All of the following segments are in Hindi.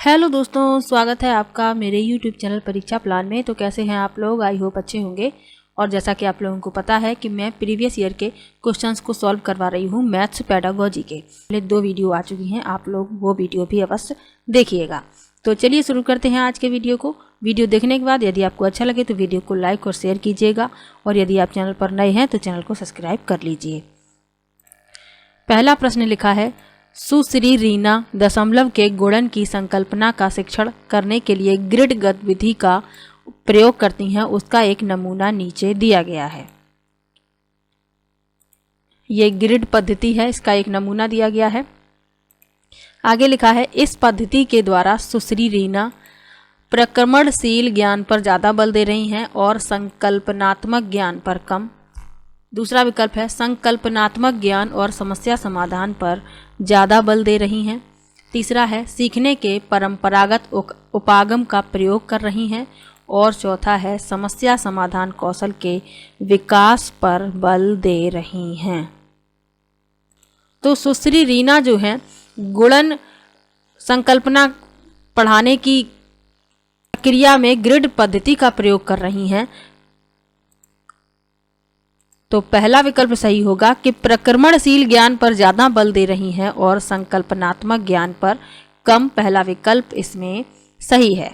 हेलो दोस्तों, स्वागत है आपका मेरे YouTube चैनल परीक्षा प्लान में। तो कैसे हैं आप लोग? आई होप अच्छे होंगे। और जैसा कि आप लोगों को पता है कि मैं प्रीवियस ईयर के क्वेश्चंस को सॉल्व करवा रही हूं मैथ्स पेडागोजी के। पहले 2 वीडियो आ चुकी हैं, आप लोग वो वीडियो भी अवश्य देखिएगा। तो चलिए शुरू करते हैं आज के वीडियो को। वीडियो देखने के बाद यदि आपको अच्छा लगे तो वीडियो को लाइक और शेयर कीजिएगा, और यदि आप चैनल पर नए हैं तो चैनल को सब्सक्राइब कर लीजिए। पहला प्रश्न लिखा है, सुश्री रीना दशमलव के गुणन की संकल्पना का शिक्षण करने के लिए ग्रिड गतिविधि का प्रयोग करती हैं। उसका एक नमूना नीचे दिया गया है। ये ग्रिड पद्धति है, इसका एक नमूना दिया गया है। आगे लिखा है, इस पद्धति के द्वारा सुश्री रीना प्रक्रमणशील ज्ञान पर ज़्यादा बल दे रही हैं और संकल्पनात्मक ज्ञान पर कम। दूसरा विकल्प है, संकल्पनात्मक ज्ञान और समस्या समाधान पर ज़्यादा बल दे रही हैं। तीसरा है, सीखने के परंपरागत उपागम का प्रयोग कर रही हैं। और चौथा है, समस्या समाधान कौशल के विकास पर बल दे रही हैं। तो सुश्री रीना जो है गुणन संकल्पना पढ़ाने की प्रक्रिया में ग्रिड पद्धति का प्रयोग कर रही हैं। तो पहला विकल्प सही होगा कि प्रक्रमणशील ज्ञान पर ज़्यादा बल दे रही हैं और संकल्पनात्मक ज्ञान पर कम। पहला विकल्प इसमें सही है।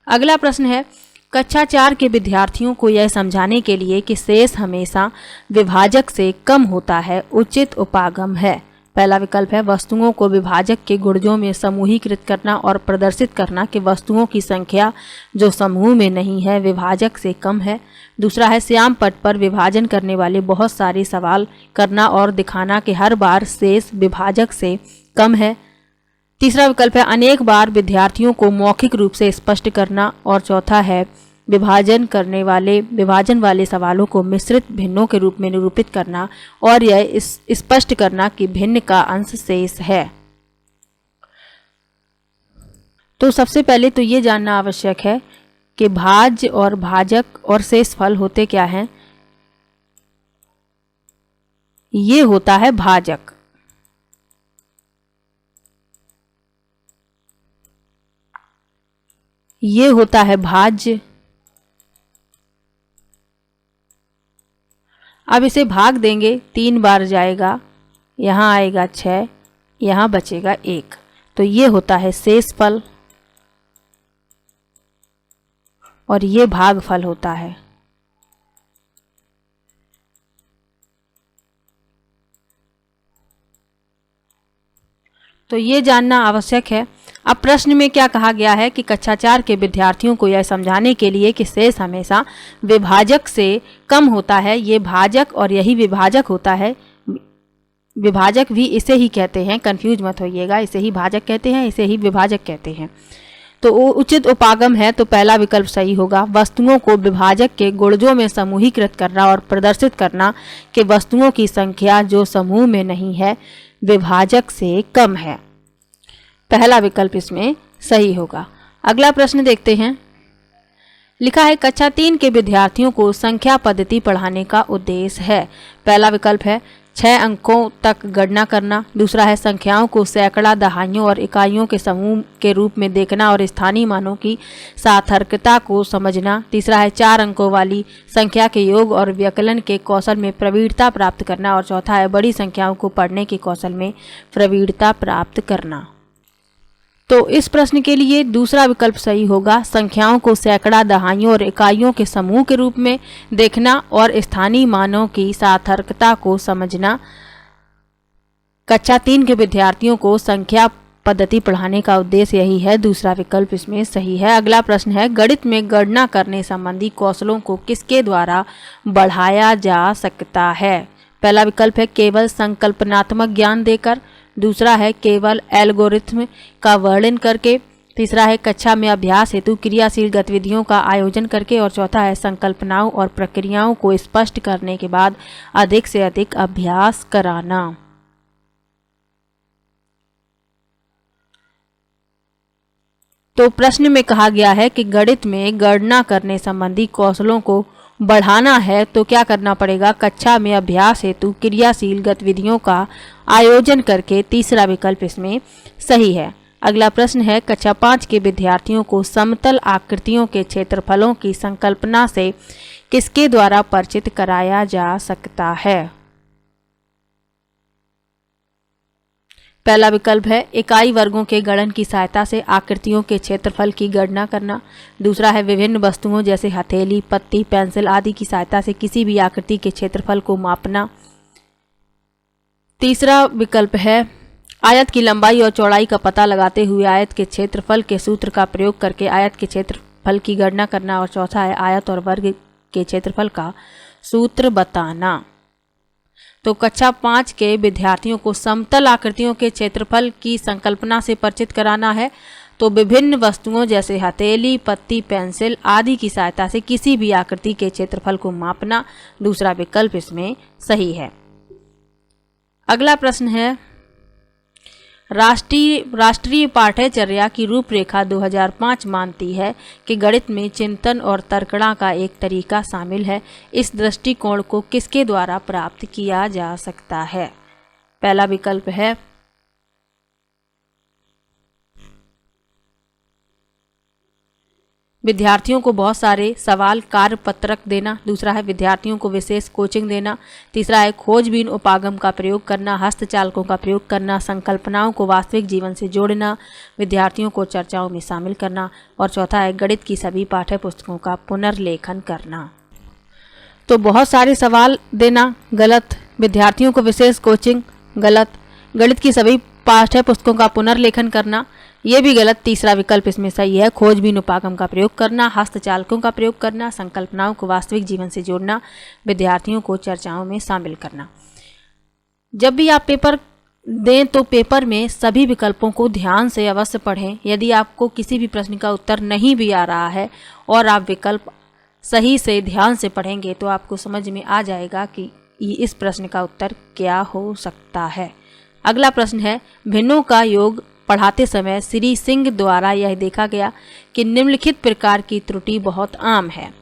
अगला प्रश्न है, कक्षा 4 के विद्यार्थियों को यह समझाने के लिए कि शेष हमेशा विभाजक से कम होता है, उचित उपागम है। पहला विकल्प है, वस्तुओं को विभाजक के गुणजों में समूहीकृत करना और प्रदर्शित करना कि वस्तुओं की संख्या जो समूह में नहीं है विभाजक से कम है। दूसरा है, श्याम पट पर विभाजन करने वाले बहुत सारे सवाल करना और दिखाना कि हर बार शेष विभाजक से कम है। तीसरा विकल्प है, अनेक बार विद्यार्थियों को मौखिक रूप से स्पष्ट करना। और चौथा है, विभाजन वाले सवालों को मिश्रित भिन्नों के रूप में निरूपित करना और यह स्पष्ट करना कि भिन्न का अंश शेष है। तो सबसे पहले तो ये जानना आवश्यक है कि भाज्य और भाजक और शेषफल होते क्या हैं। ये होता है भाजक, ये होता है भाज्य। अब इसे भाग देंगे, 3 बार जाएगा, यहाँ आएगा 6, यहाँ बचेगा 1। तो ये होता है शेषफल और ये भागफल होता है। तो ये जानना आवश्यक है। अब प्रश्न में क्या कहा गया है कि कक्षा 4 के विद्यार्थियों को यह समझाने के लिए कि शेष हमेशा विभाजक से कम होता है। ये भाजक और यही विभाजक होता है। विभाजक भी इसे ही कहते हैं, कंफ्यूज मत होइएगा। इसे ही भाजक कहते हैं, इसे ही विभाजक कहते हैं। तो उचित उपागम है, तो पहला विकल्प सही होगा। वस्तुओं को विभाजक के गुणजों में समूहीकृत करना और प्रदर्शित करना कि वस्तुओं की संख्या जो समूह में नहीं है विभाजक से कम है। पहला विकल्प इसमें सही होगा। अगला प्रश्न देखते हैं। लिखा है, कक्षा 3 के विद्यार्थियों को संख्या पद्धति पढ़ाने का उद्देश्य है। पहला विकल्प है 6 अंकों तक गणना करना। दूसरा है, संख्याओं को सैकड़ा, दहाइयों और इकाइयों के समूह के रूप में देखना और स्थानीय मानों की सार्थकता को समझना। तीसरा है, 4 अंकों वाली संख्या के योग और व्यकलन के कौशल में प्रवीणता प्राप्त करना। और चौथा है, बड़ी संख्याओं को पढ़ने के कौशल में प्रवीणता प्राप्त करना। तो इस प्रश्न के लिए दूसरा विकल्प सही होगा। संख्याओं को सैकड़ा, दहाइयों और इकाइयों के समूह के रूप में देखना और स्थानीय मानों की सार्थकता को समझना। कक्षा 3 के विद्यार्थियों को संख्या पद्धति पढ़ाने का उद्देश्य यही है। दूसरा विकल्प इसमें सही है। अगला प्रश्न है, गणित में गणना करने संबंधी कौशलों को किसके द्वारा बढ़ाया जा सकता है। पहला विकल्प है, केवल संकल्पनात्मक ज्ञान देकर। दूसरा है, केवल एल्गोरिथम का वर्णन करके। तीसरा है, कक्षा में अभ्यास हेतु क्रियाशील गतिविधियों का आयोजन करके। और चौथा है, संकल्पनाओं और प्रक्रियाओं को स्पष्ट करने के बाद अधिक से अधिक अभ्यास कराना। तो प्रश्न में कहा गया है कि गणित में गणना करने संबंधी कौशलों को बढ़ाना है तो क्या करना पड़ेगा? कक्षा में अभ्यास हेतु क्रियाशील गतिविधियों का आयोजन करके। तीसरा विकल्प इसमें सही है। अगला प्रश्न है, कक्षा 5 के विद्यार्थियों को समतल आकृतियों के क्षेत्रफलों की संकल्पना से किसके द्वारा परिचित कराया जा सकता है? पहला विकल्प है इकाई वर्गों के गणन की सहायता से आकृतियों के क्षेत्रफल की गणना करना। दूसरा है विभिन्न वस्तुओं जैसे हथेली, पत्ती, पेंसिल आदि की सहायता से किसी भी आकृति के क्षेत्रफल को मापना। तीसरा विकल्प है आयत की लंबाई और चौड़ाई का पता लगाते हुए आयत के क्षेत्रफल के सूत्र का प्रयोग करके आयत के क्षेत्रफल की गणना करना। और चौथा है आयत और वर्ग के क्षेत्रफल का सूत्र बताना। तो कक्षा 5 के विद्यार्थियों को समतल आकृतियों के क्षेत्रफल की संकल्पना से परिचित कराना है। तो विभिन्न वस्तुओं जैसे हथेली, पत्ती, पेंसिल आदि की सहायता से किसी भी आकृति के क्षेत्रफल को मापना। दूसरा विकल्प इसमें सही है। अगला प्रश्न है, राष्ट्रीय पाठ्यचर्या की रूपरेखा 2005 मानती है कि गणित में चिंतन और तर्कणा का एक तरीका शामिल है। इस दृष्टिकोण को किसके द्वारा प्राप्त किया जा सकता है? पहला विकल्प है विद्यार्थियों को बहुत सारे सवाल कार्य पत्रक देना। दूसरा है विद्यार्थियों को विशेष कोचिंग देना। तीसरा है खोजबीन उपागम का प्रयोग करना, हस्तचालकों का प्रयोग करना, संकल्पनाओं को वास्तविक जीवन से जोड़ना, विद्यार्थियों को चर्चाओं में शामिल करना। और चौथा है गणित की सभी पाठ्य पुस्तकों का पुनर्लेखन करना। तो बहुत सारे सवाल देना गलत, विद्यार्थियों को विशेष कोचिंग गलत, गणित की सभी पाठ्य पुस्तकों का पुनर्लेखन करना ये भी गलत। तीसरा विकल्प इसमें सही है, खोजबीन उपागम का प्रयोग करना, हस्तचालकों का प्रयोग करना, संकल्पनाओं को वास्तविक जीवन से जोड़ना, विद्यार्थियों को चर्चाओं में शामिल करना। जब भी आप पेपर दें तो पेपर में सभी विकल्पों को ध्यान से अवश्य पढ़ें। यदि आपको किसी भी प्रश्न का उत्तर नहीं भी आ रहा है और आप विकल्प सही से ध्यान से पढ़ेंगे तो आपको समझ में आ जाएगा कि इस प्रश्न का उत्तर क्या हो सकता है। अगला प्रश्न है, भिन्नों का योग पढ़ाते समय श्री सिंह द्वारा यह देखा गया कि निम्नलिखित प्रकार की त्रुटि बहुत आम है।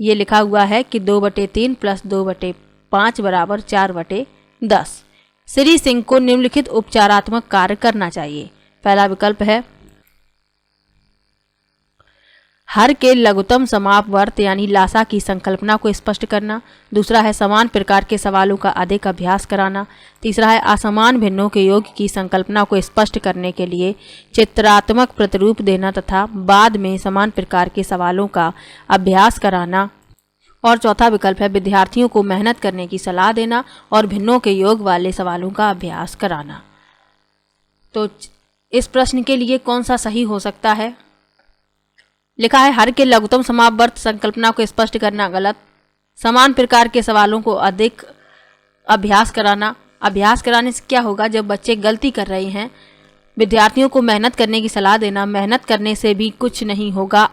ये लिखा हुआ है कि 2/3 + 2/5 = 4/10। श्री सिंह को निम्नलिखित उपचारात्मक कार्य करना चाहिए। पहला विकल्प है हर के लघुत्तम समापवर्त यानी लासा की संकल्पना को स्पष्ट करना। दूसरा है समान प्रकार के सवालों का अधिक अभ्यास कराना। तीसरा है असमान भिन्नों के योग की संकल्पना को स्पष्ट करने के लिए चित्रात्मक प्रतिरूप देना तथा बाद में समान प्रकार के सवालों का अभ्यास कराना। और चौथा विकल्प है विद्यार्थियों को मेहनत करने की सलाह देना और भिन्नों के योग वाले सवालों का अभ्यास कराना। तो इस प्रश्न के लिए कौन सा सही हो सकता है? लिखा है हर के लघुत्तम समापवर्त संकल्पना को स्पष्ट करना गलत। समान प्रकार के सवालों को अधिक अभ्यास कराना। अभ्यास कराने से क्या होगा? जब बच्चे गलती कर रहे हैं, विद्यार्थियों को मेहनत करने की सलाह देना, मेहनत करने से भी कुछ नहीं होगा।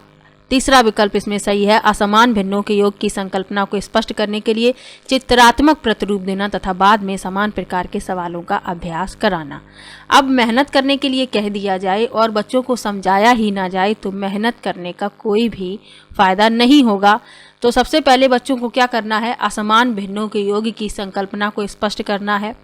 तीसरा विकल्प इसमें सही है, असमान भिन्नों के योग की संकल्पना को स्पष्ट करने के लिए चित्रात्मक प्रतिरूप देना तथा बाद में समान प्रकार के सवालों का अभ्यास कराना। अब मेहनत करने के लिए कह दिया जाए और बच्चों को समझाया ही ना जाए तो मेहनत करने का कोई भी फायदा नहीं होगा। तो सबसे पहले बच्चों को क्या करना है? असमान भिन्नों के योग की संकल्पना को स्पष्ट करना है।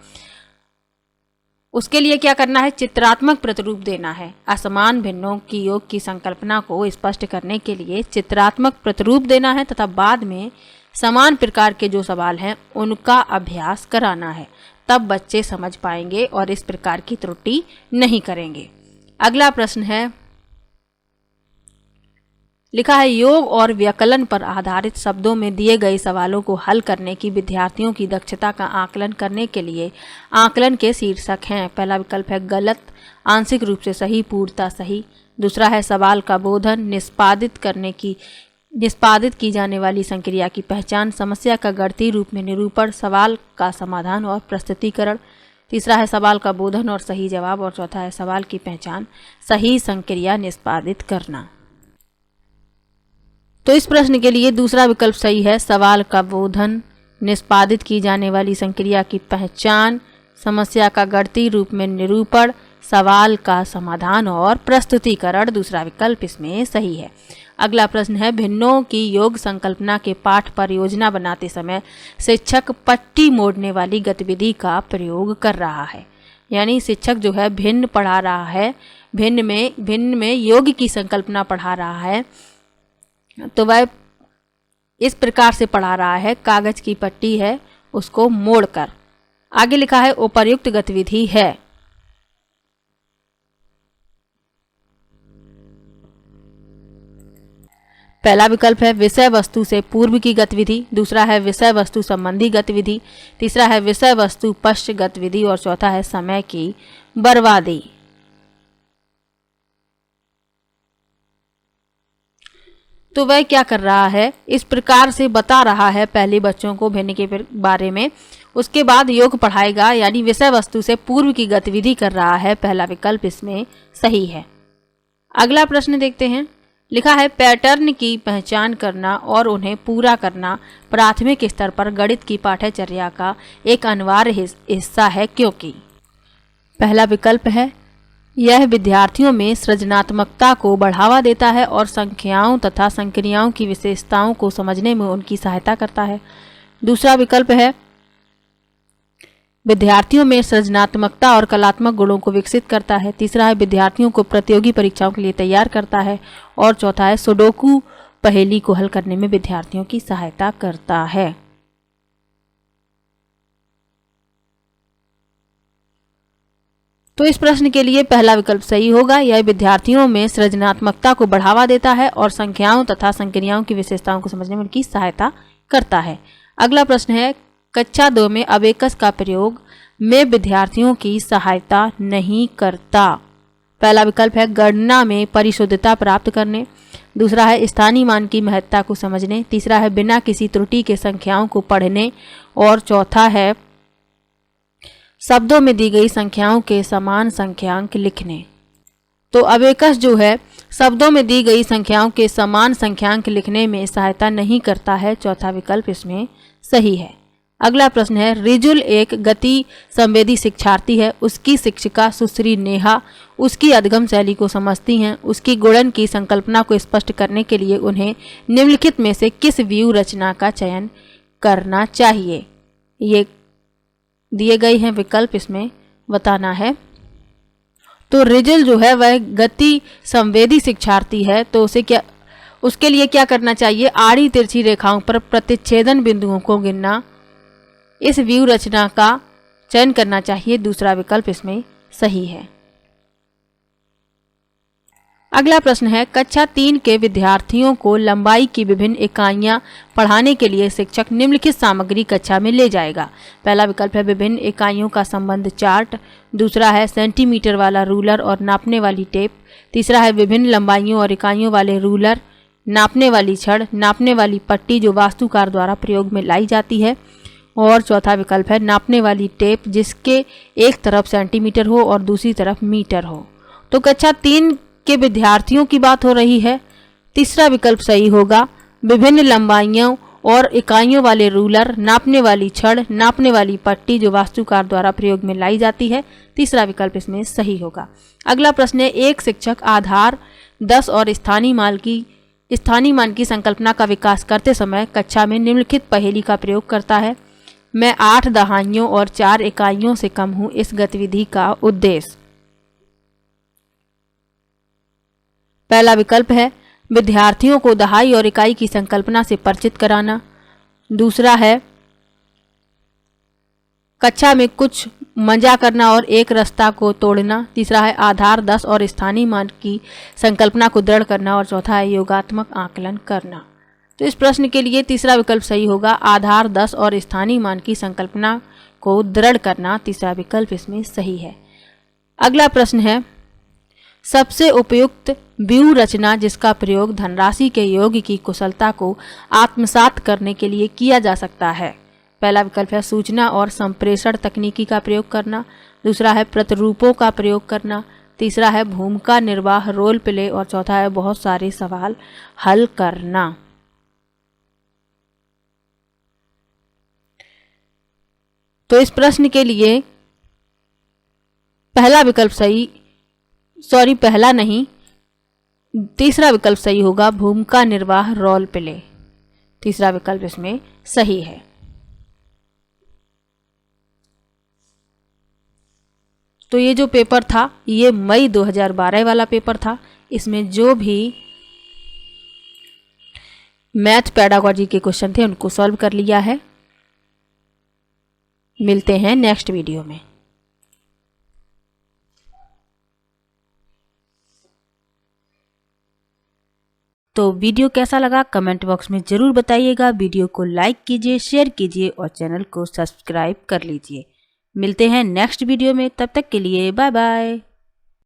उसके लिए क्या करना है? चित्रात्मक प्रतिरूप देना है। असमान भिन्नों की योग की संकल्पना को स्पष्ट करने के लिए चित्रात्मक प्रतिरूप देना है तथा बाद में समान प्रकार के जो सवाल हैं उनका अभ्यास कराना है। तब बच्चे समझ पाएंगे और इस प्रकार की त्रुटि नहीं करेंगे। अगला प्रश्न है, लिखा है योग और व्यकलन पर आधारित शब्दों में दिए गए सवालों को हल करने की विद्यार्थियों की दक्षता का आकलन करने के लिए आकलन के शीर्षक हैं। पहला विकल्प है गलत, आंशिक रूप से सही, पूर्णतः सही। दूसरा है सवाल का बोधन, निष्पादित की जाने वाली संक्रिया की पहचान, समस्या का गणितीय रूप में निरूपण, सवाल का समाधान और प्रस्तुतिकरण। तीसरा है सवाल का बोधन और सही जवाब। और चौथा है सवाल की पहचान, सही संक्रिया निष्पादित करना। तो इस प्रश्न के लिए दूसरा विकल्प सही है, सवाल का बोधन, निष्पादित की जाने वाली संक्रिया की पहचान, समस्या का गणितीय रूप में निरूपण, सवाल का समाधान और प्रस्तुतिकरण। दूसरा विकल्प इसमें सही है। अगला प्रश्न है, भिन्नों की योग संकल्पना के पाठ पर योजना बनाते समय शिक्षक पट्टी मोड़ने वाली गतिविधि का प्रयोग कर रहा है। यानी शिक्षक जो है भिन्न पढ़ा रहा है, भिन्न में योग की संकल्पना पढ़ा रहा है, तो वह इस प्रकार से पढ़ा रहा है, कागज की पट्टी है उसको मोड़कर। आगे लिखा है उपर्युक्त गतिविधि है। पहला विकल्प है विषय वस्तु से पूर्व की गतिविधि, दूसरा है विषय वस्तु संबंधी गतिविधि, तीसरा है विषय वस्तु पश्च गतिविधि और चौथा है समय की बर्बादी। तो वह क्या कर रहा है, इस प्रकार से बता रहा है पहले बच्चों को भिन्न के बारे में, उसके बाद योग पढ़ाएगा, यानी विषय वस्तु से पूर्व की गतिविधि कर रहा है। पहला विकल्प इसमें सही है। अगला प्रश्न देखते हैं। लिखा है पैटर्न की पहचान करना और उन्हें पूरा करना प्राथमिक स्तर पर गणित की पाठ्यचर्या का एक अनिवार्य हिस्सा है, क्योंकि पहला विकल्प है यह विद्यार्थियों में सृजनात्मकता को बढ़ावा देता है और संख्याओं तथा संक्रियाओं की विशेषताओं को समझने में उनकी सहायता करता है। दूसरा विकल्प है विद्यार्थियों में सृजनात्मकता और कलात्मक गुणों को विकसित करता है। तीसरा है विद्यार्थियों को प्रतियोगी परीक्षाओं के लिए तैयार करता है और चौथा है सुडोकू पहेली को हल करने में विद्यार्थियों की सहायता करता है। तो इस प्रश्न के लिए पहला विकल्प सही होगा। यह विद्यार्थियों में सृजनात्मकता को बढ़ावा देता है और संख्याओं तथा संक्रियाओं की विशेषताओं को समझने में उनकी सहायता करता है। अगला प्रश्न है कक्षा 2 में अबेकस का प्रयोग में विद्यार्थियों की सहायता नहीं करता। पहला विकल्प है गणना में परिशुद्धता प्राप्त करने, दूसरा है स्थानीय मान की महत्ता को समझने, तीसरा है बिना किसी त्रुटि के संख्याओं को पढ़ने और चौथा है शब्दों में दी गई संख्याओं के समान संख्यांक लिखने। तो अबेकस जो है शब्दों में दी गई संख्याओं के समान संख्यांक लिखने में सहायता नहीं करता है। चौथा विकल्प इसमें सही है। अगला प्रश्न है रिजुल एक गति संवेदी शिक्षार्थी है। उसकी शिक्षिका सुश्री नेहा उसकी अधगम शैली को समझती हैं। उसकी गुणन की संकल्पना को स्पष्ट करने के लिए उन्हें निम्नलिखित में से किस व्यू रचना का चयन करना चाहिए। ये दिए गए हैं विकल्प, इसमें बताना है। तो रिजुल जो है वह गति संवेदी शिक्षार्थी है, तो उसके लिए क्या करना चाहिए, आड़ी तिरछी रेखाओं पर प्रतिच्छेदन बिंदुओं को गिनना, इस व्यू रचना का चयन करना चाहिए। दूसरा विकल्प इसमें सही है। अगला प्रश्न है कक्षा 3 के विद्यार्थियों को लंबाई की विभिन्न इकाइयां पढ़ाने के लिए शिक्षक निम्नलिखित सामग्री कक्षा में ले जाएगा। पहला विकल्प है विभिन्न इकाइयों का संबंध चार्ट, दूसरा है सेंटीमीटर वाला रूलर और नापने वाली टेप, तीसरा है विभिन्न लंबाइयों और इकाइयों वाले रूलर, नापने वाली छड़, नापने वाली पट्टी जो वास्तुकार द्वारा प्रयोग में लाई जाती है, और चौथा विकल्प है नापने वाली टेप जिसके एक तरफ सेंटीमीटर हो और दूसरी तरफ मीटर हो। तो कक्षा 3 के विद्यार्थियों की बात हो रही है। तीसरा विकल्प सही होगा। विभिन्न लंबाइयों और इकाइयों वाले रूलर, नापने वाली छड़, नापने वाली पट्टी जो वास्तुकार द्वारा प्रयोग में लाई जाती है। तीसरा विकल्प इसमें सही होगा। अगला प्रश्न है एक शिक्षक आधार 10 और स्थानीय मान की संकल्पना का विकास करते समय कक्षा में निम्नलिखित पहेली का प्रयोग करता है। मैं 8 दहाइयों और 4 इकाइयों से कम हूं। इस गतिविधि का उद्देश्य। पहला विकल्प है विद्यार्थियों को दहाई और इकाई की संकल्पना से परिचित कराना, दूसरा है कक्षा में कुछ मजा करना और एक रास्ता को तोड़ना, तीसरा है आधार 10 और स्थानीय मान की संकल्पना को दृढ़ करना और चौथा है योगात्मक आकलन करना। तो इस प्रश्न के लिए तीसरा विकल्प सही होगा। आधार 10 और स्थानीय मान की संकल्पना को दृढ़ करना, तीसरा विकल्प इसमें सही है। अगला प्रश्न है सबसे उपयुक्त व्यू रचना जिसका प्रयोग धनराशि के योग की कुशलता को आत्मसात करने के लिए किया जा सकता है। पहला विकल्प है सूचना और संप्रेषण तकनीकी का प्रयोग करना, दूसरा है प्रतिरूपों का प्रयोग करना, तीसरा है भूमिका निर्वाह रोल प्ले और चौथा है बहुत सारे सवाल हल करना। तो इस प्रश्न के लिए पहला विकल्प सही, पहला नहीं, तीसरा विकल्प सही होगा, भूमिका निर्वाह रोल प्ले। तीसरा विकल्प इसमें सही है। तो ये जो पेपर था ये मई 2012 वाला पेपर था। इसमें जो भी मैथ पेडागोजी के क्वेश्चन थे उनको सॉल्व कर लिया है। मिलते हैं नेक्स्ट वीडियो में। तो वीडियो कैसा लगा कमेंट बॉक्स में ज़रूर बताइएगा। वीडियो को लाइक कीजिए, शेयर कीजिए और चैनल को सब्सक्राइब कर लीजिए। मिलते हैं नेक्स्ट वीडियो में, तब तक के लिए बाय बाय।